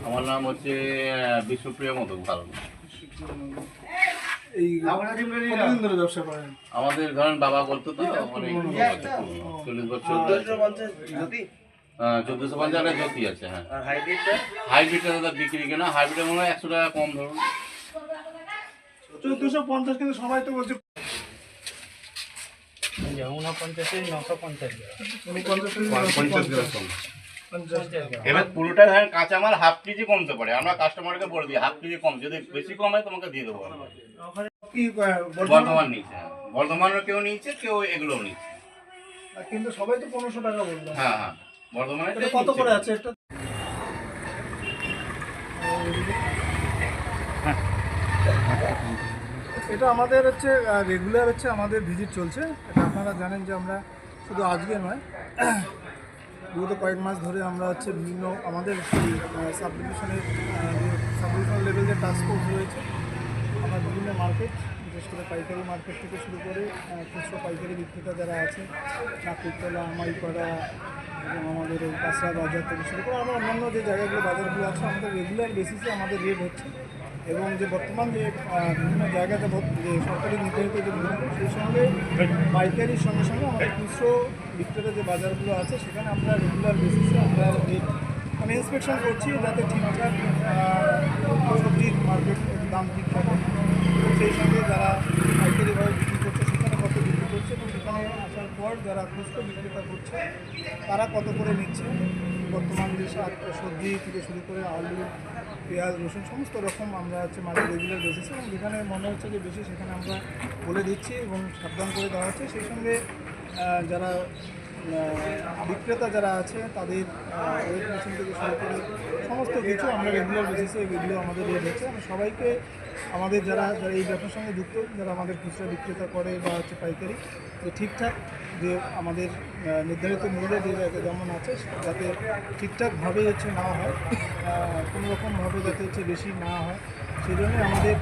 আমার নাম হচ্ছে বিশ্বপ্রিয় মতো কারণ আমাদের ধরেন বাবা বলতো তো অনেক 40 বছর 1450 জ্যোতি আছে। হ্যাঁ, হাইব্রিডটা দাদা বিক্রি কেনা হাইব্রিডের মনে হয় 100 টাকা কম ধরুন 1450, কিন্তু সবাই তো বলছে 49 এবার পুরোটা ধরেন কাঁচামাল হাফ কেজি কমতে পারে, আমরা কাস্টমারকে বলে দিই হাফ কেজি কম, যদি বেশি কম হয় তোমাকে দিয়ে দেবো। বর্ধমান নিচ্ছে, বর্ধমানের কেউ নিচ্ছে, কেউ এগুলোও নিচ্ছে, কিন্তু সবাই তো 1500 টাকা বললো। হ্যাঁ হ্যাঁ, বর্ধমানে কত করে আছে একটা? এটা আমাদের হচ্ছে রেগুলার হচ্ছে আমাদের ভিজিট চলছে। এটা আপনারা জানেন যে আমরা শুধু আজকে নয়, বিগত কয়েক মাস ধরে আমরা হচ্ছে বিভিন্ন আমাদের সাব ডিভিশনাল লেভেল যে টাস্ক ফোর্স রয়েছে, আমরা বিভিন্ন মার্কেট, বিশেষ করে পাইকারি মার্কেট থেকে শুরু করে খুচরো পাইকারি বিক্রেতা যারা আছে, নাকুরতলা, আমাইপাড়া এবং আমাদের এই কাঁচরা বাজার থেকে শুরু করে আমরা অন্যান্য যে জায়গাগুলো বাজারগুলো আছে, আমাদের রেগুলার বেসিসে আমাদের রেট হচ্ছে। এবং যে বর্তমান যে বিভিন্ন জায়গাতে যে সরকারি নির্ধারিত যে মূল্য, সেই সঙ্গে পাইকারির সঙ্গে সঙ্গে আমাদের খুচরো বিক্রেতা যে বাজারগুলো আছে, সেখানে আমরা রেগুলার বেসিসে আমরা রেট মানে ইন্সপেকশন করছি, যাতে ঠিকঠাক সবজির মার্কেট দাম ঠিক থাকে। সেই সঙ্গে যারা পাইকারিভাবে বিক্রি করছে সেখানে কত বিক্রি করছে, এবং সেখানে আসার পর যারা খুচরো বিক্রেতা করছে তারা কত করে নিচ্ছে। বর্তমান যে সবজি থেকে শুরু করে আলু, পেঁয়াজ, রসুন সমস্ত রকম আমরা হচ্ছে মার্কেট রেগুলার বেসিসে, এবং যেখানে মনে হচ্ছে যে বেশি সেখানে আমরা বলে দিচ্ছি এবং সাবধান করে দেওয়া হচ্ছে। সেই সঙ্গে যারা বিক্রেতা যারা আছে তাদের ওয়েট মেশিন থেকে শুরু করে সমস্ত কিছু আমরা রেগুলার বেসিসে এগুলো আমাদের রেট হচ্ছে। আমি সবাইকে আমাদের যারা এই ব্যবসার সঙ্গে যুক্ত, যারা আমাদের খুচরা বিক্রেতা করে বা হচ্ছে পাইকারি, যে ঠিকঠাক যে আমাদের নির্ধারিত মূল্য যে জায়গায় যেমন আছে যাতে ঠিকঠাকভাবে হচ্ছে না হয়, কোনো রকমভাবে যাতে হচ্ছে বেশি না হয়, সেই জন্যই আমাদের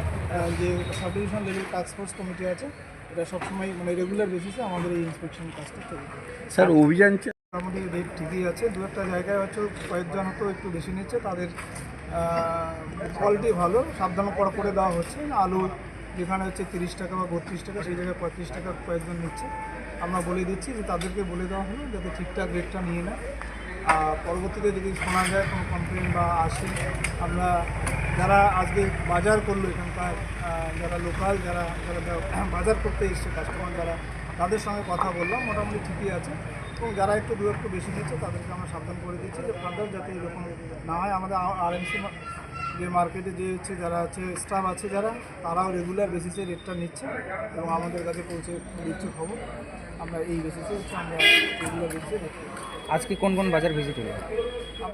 যে sub division level task force committee আছে, এটা সবসময় মানে রেগুলার বেসিসে আমাদের এই ইন্সপেকশন কাজটা চলবে। স্যার অভিযান আমাদের রেট ঠিকই আছে, দু একটা জায়গায় হচ্ছে কয়েকজন হয়তো একটু বেশি নিচ্ছে, তাদের কোয়ালিটি ভালো, সাবধান করে দেওয়া হচ্ছে। আলু যেখানে হচ্ছে 30 টাকা বা 32 টাকা, সেই জায়গায় 35 টাকা কয়েকজন নিচ্ছে। আমরা বলে দিচ্ছি যে তাদেরকে বলে দেওয়া হলো যাতে ঠিকঠাক রেটটা নিয়ে নেয়। পরবর্তীতে যদি শোনা যায় কোনো কমপ্লেন বা আসে, আমরা যারা আজকে বাজার করলো এখানকার যারা লোকাল যারা বাজার করতে এসছে কাস্টমার যারা, তাদের সঙ্গে কথা বললাম, মোটামুটি ঠিকই আছে। এবং যারা একটু দূরত্ব বেশি দিচ্ছে তাদেরকে আমরা সাবধান করে দিচ্ছি যে ফার্দার যাতে এরকম না হয়। আমাদের আরএমসি যে মার্কেটে যে হচ্ছে যারা আছে স্টাফ আছে যারা, তারাও রেগুলার বেসিসে রেটটা নিচ্ছে এবং আমাদের কাছে পৌঁছে দিচ্ছে খবর। আমরা এই বেসিসে হচ্ছে আমরা রেগুলার বেসিসে রেট। আজকে কোন কোন বাজার ভিজিট হলো?